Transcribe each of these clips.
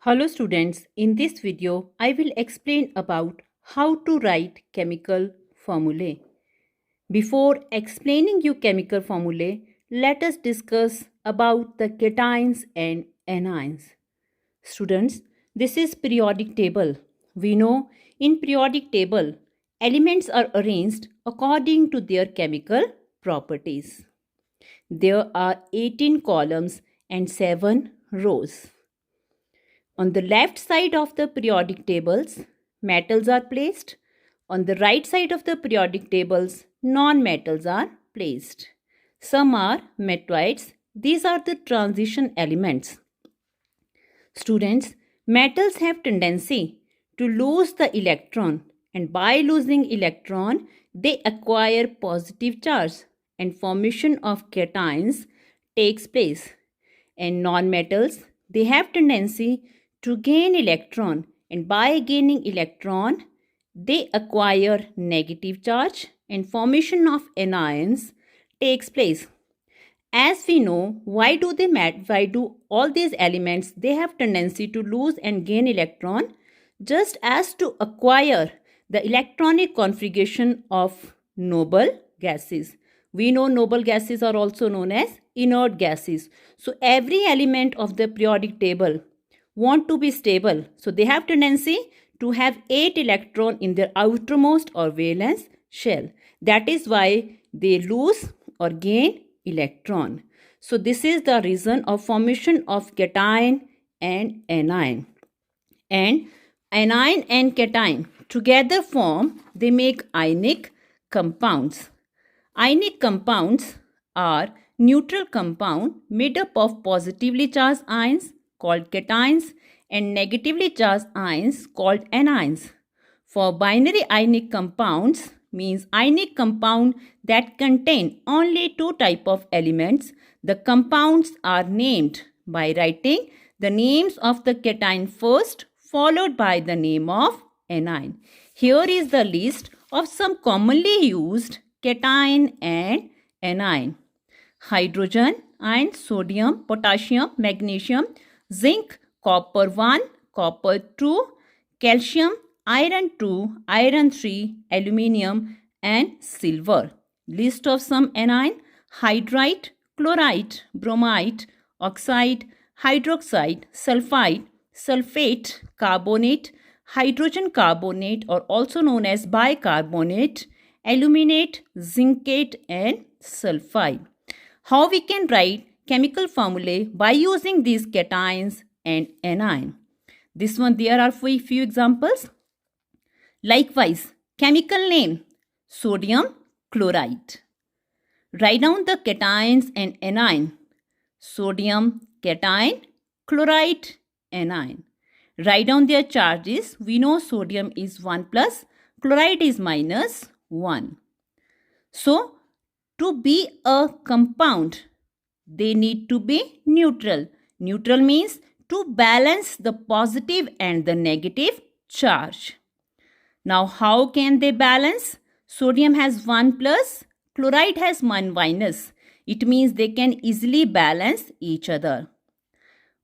Hello students, in this video I will explain about how to write chemical formulae. Before explaining you chemical formulae, let us discuss about the cations and anions. Students, this is periodic table. We know in periodic table, elements are arranged according to their chemical properties. There are 18 columns and 7 rows. On the left side of the periodic tables, metals are placed. On the right side of the periodic tables, non-metals are placed. Some are metoids. These are the transition elements. Students, metals have tendency to lose the electron, and by losing electron, they acquire positive charge and formation of cations takes place. And non-metals, they have tendency to gain electron, and by gaining electron they acquire negative charge and formation of anions takes place. As we know, why do all these elements they have tendency to lose and gain electron? Just as to acquire the electronic configuration of noble gases. We know noble gases are also known as inert gases. So every element of the periodic table want to be stable. So they have tendency to have 8 electron in their outermost or valence shell. That is why they lose or gain electron. So this is the reason of formation of cation and anion. And anion and cation together they make ionic compounds. Ionic compounds are neutral compound made up of positively charged ions called cations and negatively charged ions called anions. For binary ionic compounds means ionic compound that contain only 2 type of elements. The compounds are named by writing the names of the cation first followed by the name of anion. Here is the list of some commonly used cation and anion. Hydrogen ion, sodium, potassium, magnesium, zinc, copper 1, copper 2, calcium, iron 2, iron 3, aluminium and silver. List of some anion: hydride, chloride, bromide, oxide, hydroxide, sulfide, sulfate, carbonate, hydrogen carbonate or also known as bicarbonate, aluminate, zincate and sulfide. How we can write chemical formulae by using these cations and anion? This one there are few examples. Likewise, chemical name sodium chloride. Write down the cations and anion. Sodium cation, chloride anion. Write down their charges. We know sodium is 1 plus, chloride is minus 1. So, to be a compound, they need to be neutral. Neutral means to balance the positive and the negative charge. Now, how can they balance? Sodium has 1 plus, chloride has 1 minus. It means they can easily balance each other.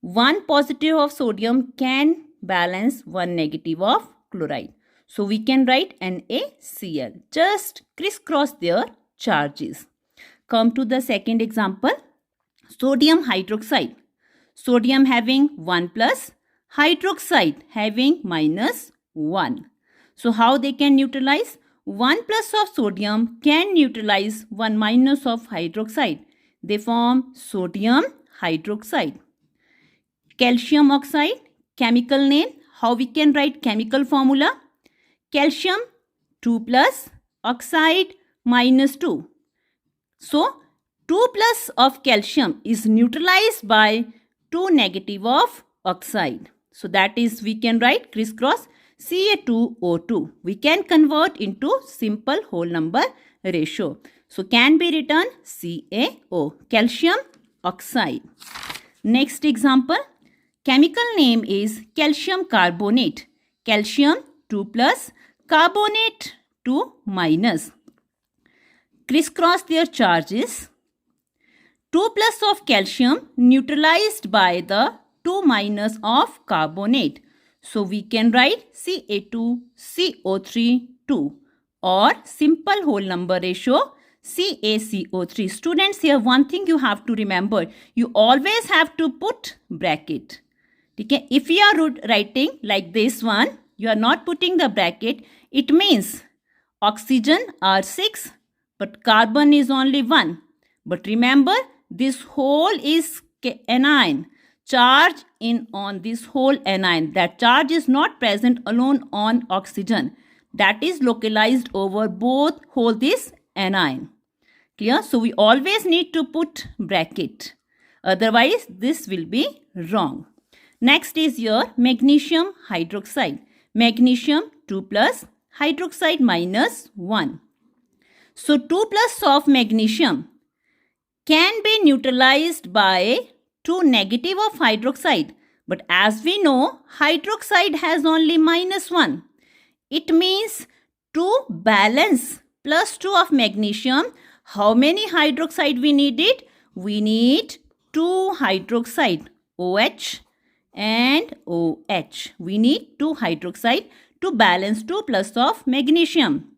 1 positive of sodium can balance 1 negative of chloride. So, we can write NaCl. Just crisscross their charges. Come to the second example. Sodium hydroxide. Sodium having 1 plus, hydroxide having minus 1. So how they can neutralize? 1 plus of sodium can neutralize 1 minus of hydroxide. They form sodium hydroxide. Calcium oxide. Chemical name. How we can write chemical formula? Calcium 2 plus, oxide minus 2. So, 2 plus of calcium is neutralized by 2 negative of oxide. So, that is we can write crisscross Ca2O2. We can convert into simple whole number ratio. So, can be written CaO, calcium oxide. Next example, chemical name is calcium carbonate. Calcium 2 plus, carbonate 2 minus. Crisscross their charges. 2 plus of calcium neutralized by the 2 minus of carbonate. So we can write Ca2CO3 2 or simple whole number ratio CaCO3. Students, here one thing you have to remember, you always have to put bracket. Okay? If you are writing like this one, you are not putting the bracket, it means oxygen are 6 but carbon is only 1. But remember, this whole is anion. Charge on this whole anion. That charge is not present alone on oxygen. That is localized over both whole this anion. Clear? So we always need to put bracket. Otherwise, this will be wrong. Next is your magnesium hydroxide. Magnesium 2 plus, hydroxide minus 1. So 2 plus of magnesium can be neutralized by 2 negative of hydroxide. But as we know, hydroxide has only minus 1. It means to balance plus 2 of magnesium, how many hydroxide we needed? We need 2 hydroxide, OH and OH. We need 2 hydroxide to balance 2 plus of magnesium.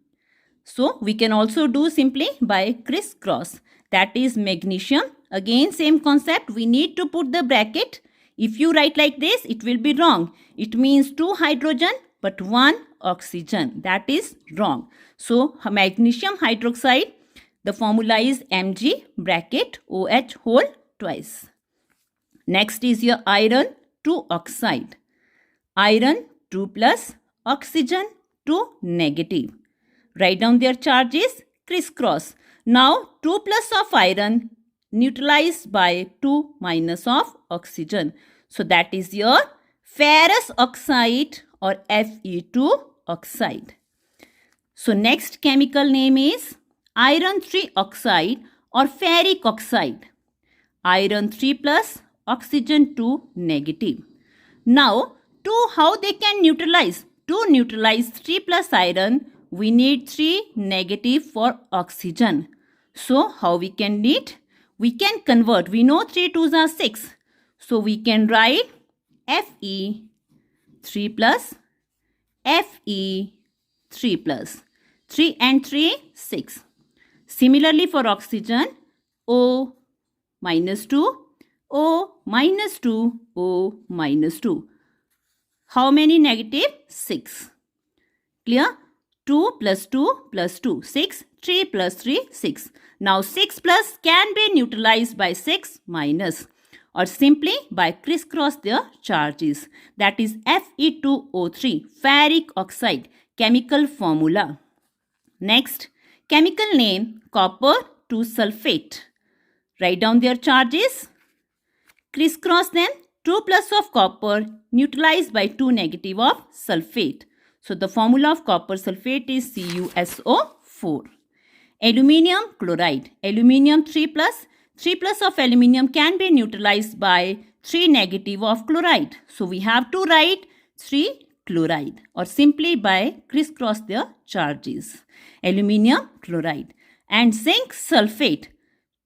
So we can also do simply by crisscross. That is magnesium. Again same concept. We need to put the bracket. If you write like this, it will be wrong. It means 2 hydrogen but 1 oxygen. That is wrong. So magnesium hydroxide, the formula is Mg bracket OH whole twice. Next is your iron 2 oxide. Iron 2 plus, oxygen 2 negative. Write down their charges, crisscross. Now 2 plus of iron neutralized by 2 minus of oxygen. So that is your ferrous oxide or Fe2 oxide. So next chemical name is iron 3 oxide or ferric oxide. Iron 3 plus, oxygen 2 negative. Now how they can neutralize? To neutralize 3 plus iron, we need 3 negative for oxygen. So how we can need? We can convert. We know 3 2s are 6. So we can write Fe 3 plus, Fe 3 plus. 3 and 3, 6. Similarly for oxygen, O minus 2, O minus 2, O minus 2. How many negative? 6. Clear? 2 plus 2 plus 2. 6. 3 plus 3, 6. Now 6 plus can be neutralized by 6 minus or simply by crisscross their charges. That is Fe2O3, ferric oxide, chemical formula. Next, chemical name copper 2 sulfate. Write down their charges. Crisscross them. 2 plus of copper neutralized by 2 negative of sulfate. So the formula of copper sulfate is CuSO4. Aluminium chloride. Aluminium 3 plus. 3 plus of aluminium can be neutralized by 3 negative of chloride. So we have to write 3 chloride or simply by crisscross their charges. Aluminium chloride. And zinc sulfate.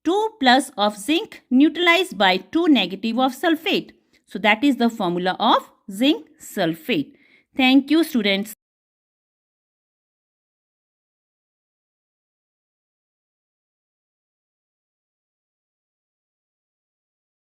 2 plus of zinc neutralized by 2 negative of sulfate. So that is the formula of zinc sulfate. Thank you, students.